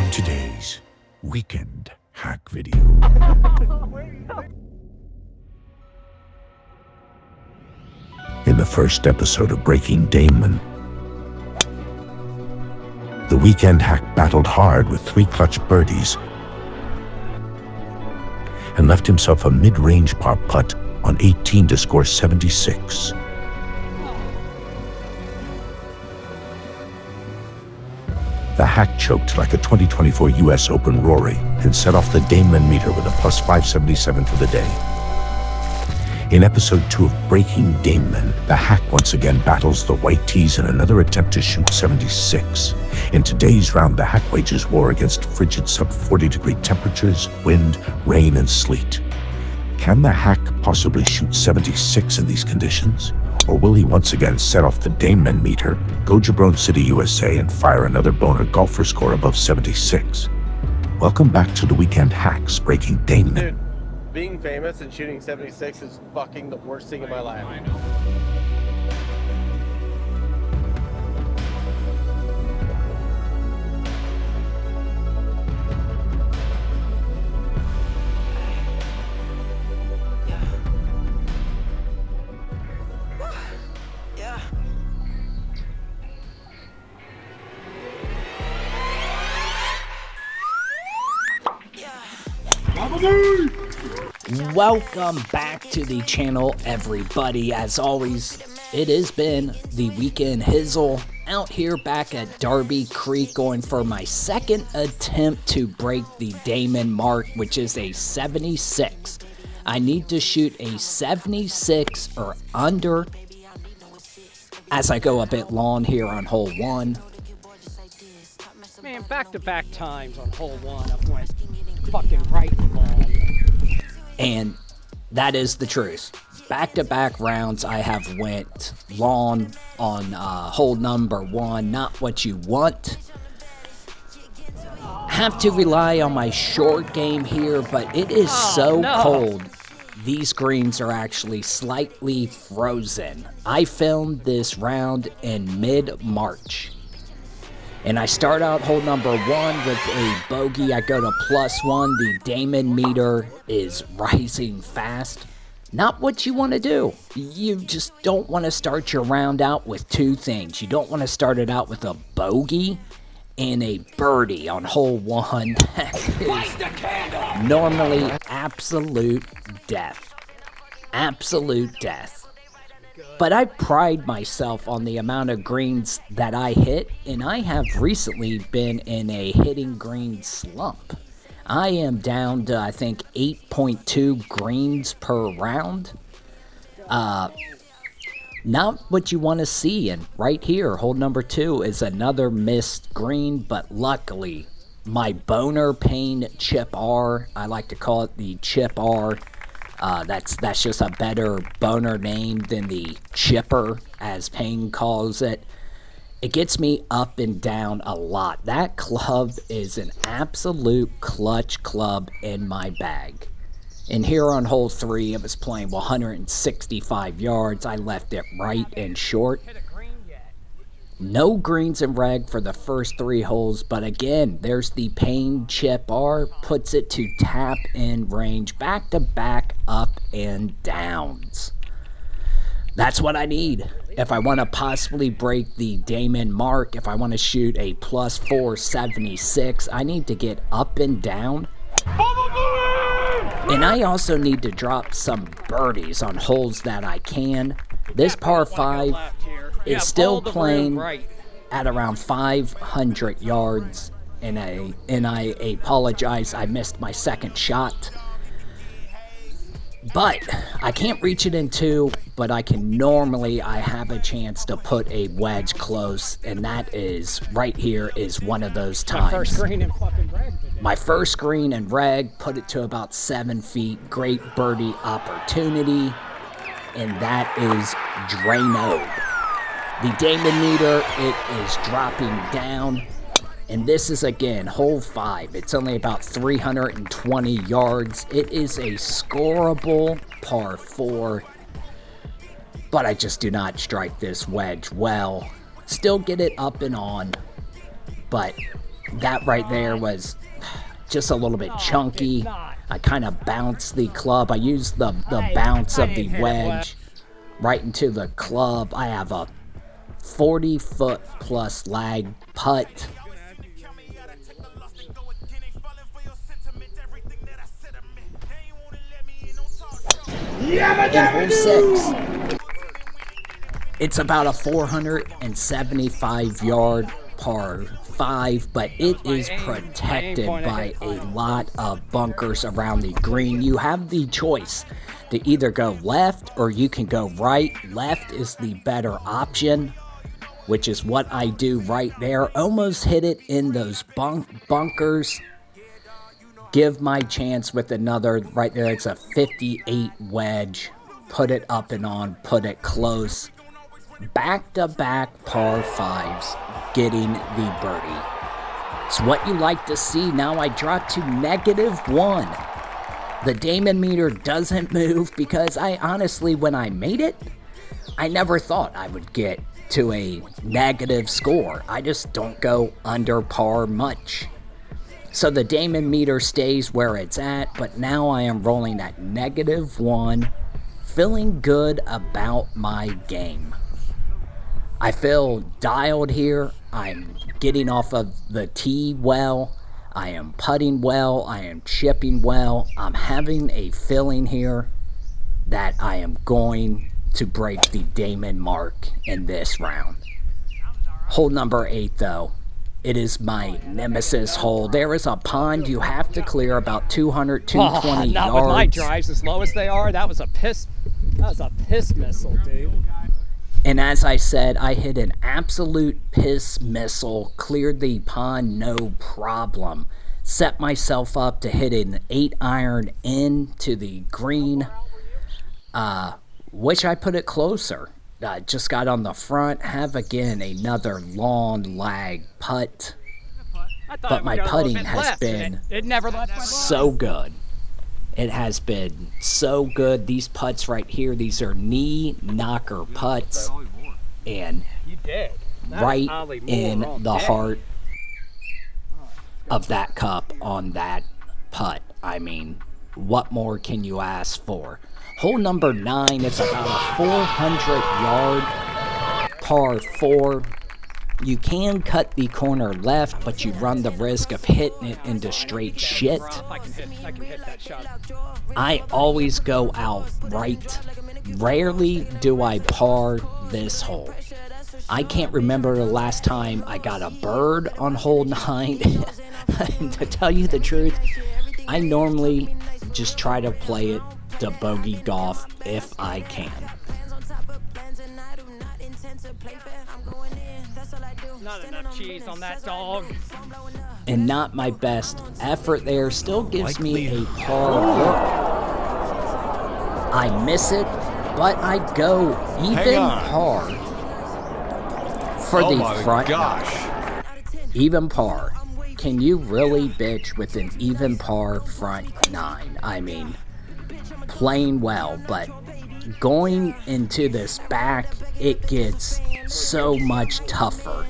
In today's weekend hack video. In the first episode of Breaking Dahmen, the weekend hack battled hard with 3 clutch birdies and left himself a mid-range par putt on 18 to score 76. The hack choked like a 2024 US Open Rory and set off the Dahmen meter with a plus 577 for the day. In episode 2 of Breaking Dahmen, the hack once again battles the white tees in another attempt to shoot 76. In today's round, the hack wages war against frigid sub-40-degree temperatures, wind, rain, and sleet. Can the hack possibly shoot 76 in these conditions? Or will he once again set off the Dahmen meter, go Jabron City, USA, and fire another boner golfer score above 76? Welcome back to the weekend hacks Breaking Dahmen. Dude, being famous and shooting 76 is fucking the worst thing in my life. I know. Welcome back to the channel, everybody. As always, it has been the weekend hizzle out here back at Darby Creek, going for my second attempt to break the Dahmen mark, which is a 76. I need to shoot a 76 or under as I go a bit long here on hole 1. Man, back-to-back times on hole 1, I went fucking right and long. And that is the truth. Back-to-back rounds, I have went long on hole number 1. Not what you want. Have to rely on my short game here, but it is so cold. These greens are actually slightly frozen. I filmed this round in mid-March. And I start out hole number 1 with a bogey. I go to +1. The Dahmen meter is rising fast. Not what you want to do. You just don't want to start your round out with 2 things. You don't want to start it out with a bogey and a birdie on hole 1. That is normally absolute death. Absolute death. But I pride myself on the amount of greens that I hit, and I have recently been in a hitting green slump. I am down to, I think, 8.2 greens per round. Not what you want to see, and right here, hole number 2 is another missed green, but luckily, my boner pain chip R, I like to call it the chip R. That's just a better boner name than the chipper, as Payne calls it. It gets me up and down a lot. That club is an absolute clutch club in my bag. And here on hole 3, it was playing 165 yards. I left it right and short. No greens and reg for the first 3 holes, but again, there's the Payne chip R, puts it to tap in range, back to back up and downs. That's what I need. If I want to possibly break the Dahmen mark, if I want to shoot a plus 476, I need to get up and down. And I also need to drop some birdies on holes that I can. This par 5 is still playing at around 500 yards, and I apologize, I missed my second shot. But I can't reach it in 2, but I have a chance to put a wedge close, and that is, right here, is one of those times. My first green and fucking reg. My first green and reg, put it to about 7 feet, great birdie opportunity, and that is Drano. The Dahmen meter, it is dropping down. And this is, again, hole 5. It's only about 320 yards. It is a scoreable par 4. But I just do not strike this wedge well. Still get it up and on. But That right there was just a little bit chunky. I kind of bounced the club. I used the bounce of the wedge right into the club. I have a 40-foot plus lag putt. In hole 6, it's about a 475 yard par 5, but it is protected by a lot of bunkers around the green. You have the choice to either go left or you can go right. Left is the better option, which is what I do right there. Almost hit it in those bunkers. Give my chance with another right there. It's a 58 wedge. Put it up and on, put it close. Back-to-back par 5s, getting the birdie. It's what you like to see. Now I drop to -1. The Dahmen meter doesn't move because I honestly, when I made it, I never thought I would get to a negative score. I just don't go under par much. So the Dahmen meter stays where it's at, but now I am rolling at -1, feeling good about my game. I feel dialed here. I'm getting off of the tee well. I am putting well. I am chipping well. I'm having a feeling here that I am going to break the Dahmen mark in this round. Hole number 8, though. It is my nemesis hole. There is a pond you have to clear about 200, 220 not yards. with my drives as low as they are. That was a piss missile, dude. And as I said, I hit an absolute piss missile, cleared the pond no problem. Set myself up to hit an 8-iron into the green. Wish I put it closer. Just got on the front, have again another long lag putt. But my putting has been it never left my so good. It has been so good. These putts right here, these are knee knocker putts. And right in the heart of that cup on that putt. I mean, what more can you ask for? Hole number 9, it's about a 400-yard par 4. You can cut the corner left, but you run the risk of hitting it into straight shit. I can hit that shot. I always go out right. Rarely do I par this hole. I can't remember the last time I got a bird on hole 9. To tell you the truth, I normally just try to play it to bogey golf if I can. Not enough cheese on that dog. And not my best effort there. Still gives me a par look. I miss it, but I go even par for the front nine. Even par. Can you really bitch with an even par front 9? I mean, playing well, but going into this back, it gets so much tougher.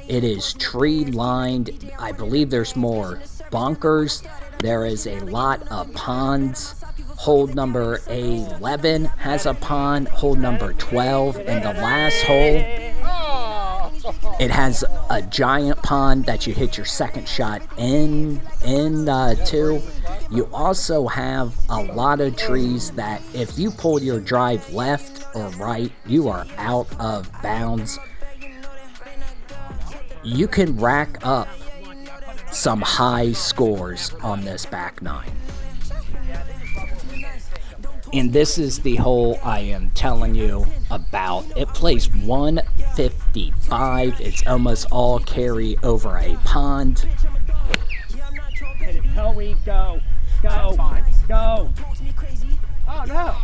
It is tree lined. I believe there's more bunkers. There is a lot of ponds. Hole number 11 has a pond. Hole number 12 and the last hole, it has a giant pond that you hit your second shot to. You also have a lot of trees that if you pull your drive left or right, you are out of bounds. You can rack up some high scores on this back 9. And this is the hole I am telling you about. It plays 155. It's almost all carry over a pond. Go, go, go, go. Oh, no.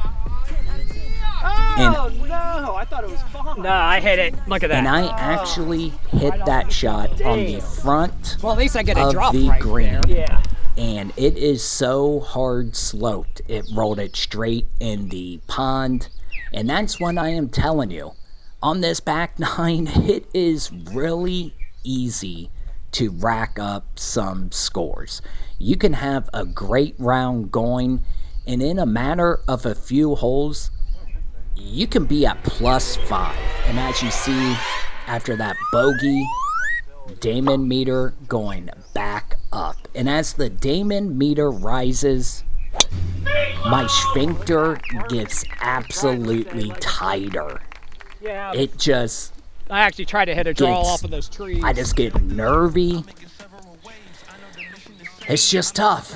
Oh, no. I thought it was fine. No, I hit it. Look at that. And I actually hit that shot on the front well, at least I get a drop of the right green. There. Yeah. And it is so hard sloped. It rolled it straight in the pond. And that's what I am telling you. On this back 9, it is really easy to rack up some scores. You can have a great round going, and in a matter of a few holes, you can be at +5. And as you see, after that bogey, Dahmen meter going back up. And as the Dahmen meter rises, my sphincter gets absolutely tighter. Yeah. It just I actually tried to hit a draw gets, off of those trees. I just get nervy. It's just tough.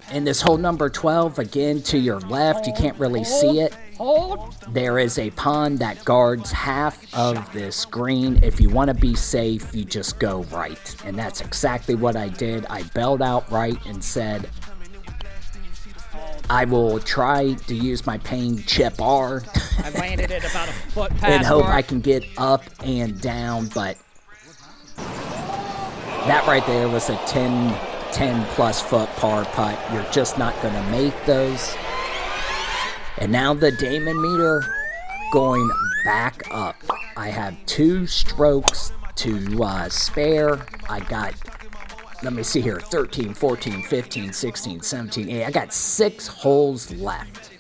And this hole number 12, again, to your left, you can't really see it. Hold. There is a pond that guards half of this green. If you want to be safe, you just go right. And that's exactly what I did. I bailed out right and said, I will try to use my pain chip R I landed it about a foot past and hope mark. I can get up and down, but that right there was a 10 plus foot par putt. You're just not going to make those. And now the Dahmen meter going back up. I have 2 strokes to spare. I got, let me see here, 13, 14, 15, 16, 17, 18. I got 6 holes left.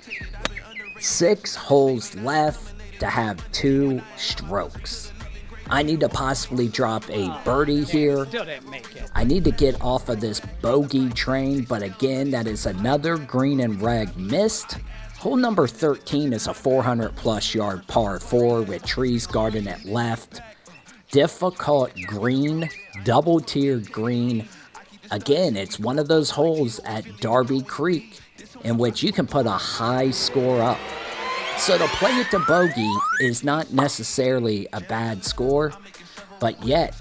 6 holes left to have 2 strokes. I need to possibly drop a birdie here. Still didn't make it. I need to get off of this bogey train, but again, that is another green and red missed. Hole number 13 is a 400 plus yard par 4 with trees guarding it left. Difficult green, double tiered green. Again, it's one of those holes at Darby Creek in which you can put a high score up. So to play it to bogey is not necessarily a bad score, but yet,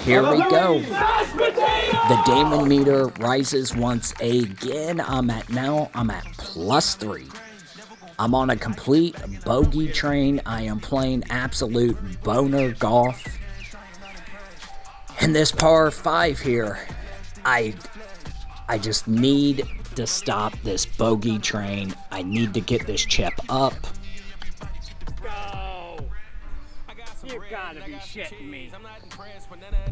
here we go. The Dahmen meter rises once again. I'm at +3. I'm on a complete bogey train. I am playing absolute boner golf. And this par 5 here, I just need to stop this bogey train. I need to get this chip up. Go. You gotta be shitting me.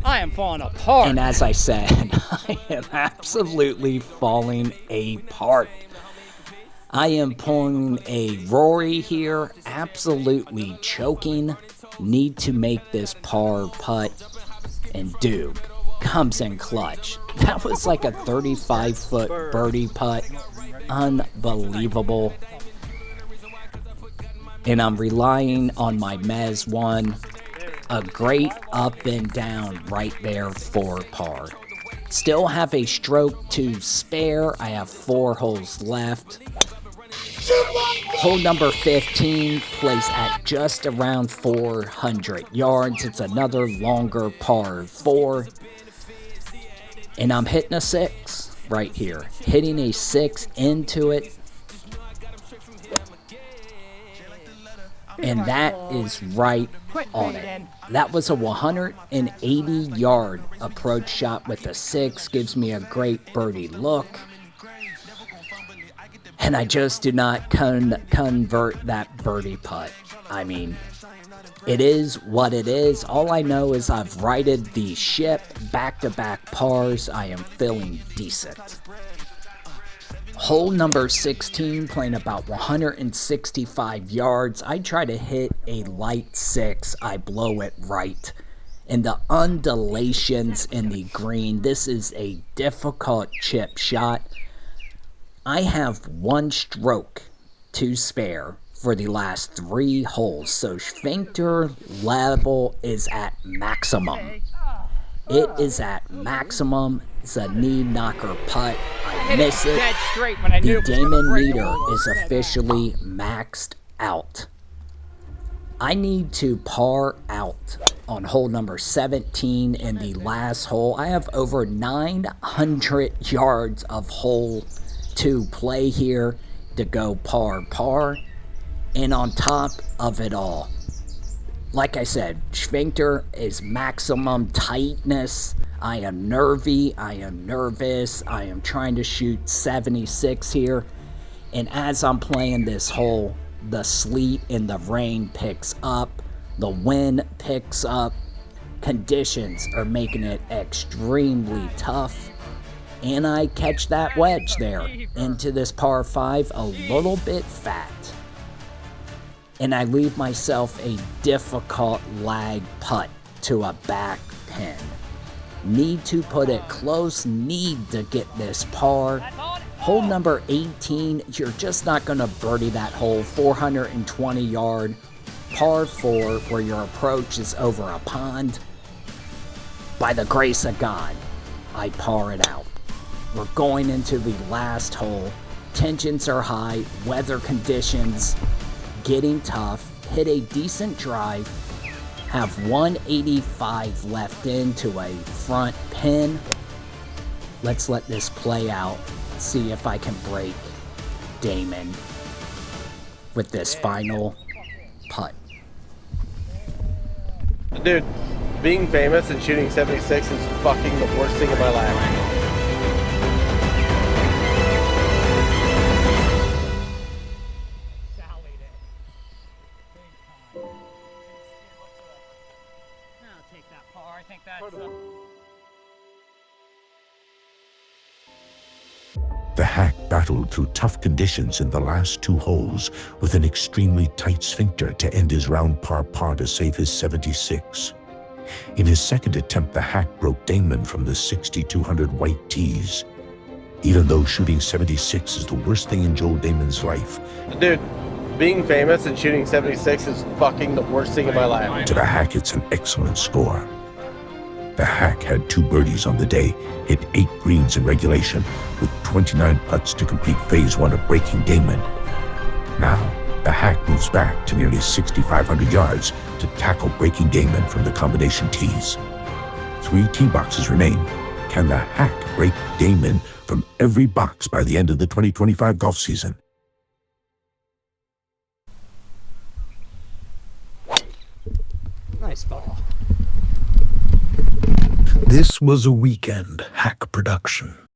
I am falling apart. And as I said, I am absolutely falling apart. I am pulling a Rory here, absolutely choking. Need to make this par putt, and dude comes in clutch. That was like a 35-foot birdie putt. Unbelievable. And I'm relying on my Mez 1. A great up and down right there for par. Still have a stroke to spare. I have 4 holes left. Hole number 15 plays at just around 400 yards. It's another longer par 4. And I'm hitting a 6 right here. Hitting a 6 into it. And that is right on it. That was a 180-yard approach shot with a 6. Gives me a great birdie look. And I just do not convert that birdie putt. I mean, it is what it is. All I know is I've righted the ship, back-to-back pars. I am feeling decent. Hole number 16, playing about 165 yards. I try to hit a light 6. I blow it right. And the undulations in the green. This is a difficult chip shot. I have 1 stroke to spare for the last 3 holes. So sphincter level is at maximum. It is at maximum. It's a knee knocker putt. I miss it. Dead straight when I knew The it was gonna Dahmen break. meter is officially maxed out. I need to par out on hole number 17 in the last hole. I have over 900 yards of hole to play here to go par. And on top of it all, like I said, sphincter is maximum tightness. I am nervy. I am nervous. I am trying to shoot 76 here. And as I'm playing this hole, the sleet and the rain picks up. The wind picks up. Conditions are making it extremely tough. And I catch that wedge there into this par 5 a little bit fat. And I leave myself a difficult lag putt to a back pin. Need to put it close, need to get this par. Hole number 18, you're just not going to birdie that hole. 420 yard par 4 where your approach is over a pond. By the grace of God, I par it out. We're going into the last hole. Tensions are high, weather conditions getting tough. Hit a decent drive. Have 185 left into a front pin. Let's let this play out. See if I can break Dahmen with this final putt. Dude, being famous and shooting 76 is fucking the worst thing in my life. I'll take that par. I think that's... The Hack battled through tough conditions in the last 2 holes with an extremely tight sphincter to end his round par to save his 76. In his second attempt, the Hack broke Dahmen from the 6,200 white tees. Even though shooting 76 is the worst thing in Joel Dahmen's life, Dude, being famous and shooting 76 is fucking the worst thing in my life. to the Hack it's an excellent score. The Hack had 2 birdies on the day, hit 8 greens in regulation, with 29 putts to complete phase 1 of breaking Dahmen. Now, the Hack moves back to nearly 6,500 yards to tackle breaking Dahmen from the combination tees. 3 tee boxes remain. Can the Hack break Dahmen from every box by the end of the 2025 golf season? Nice ball. This was a Weekend Hack production.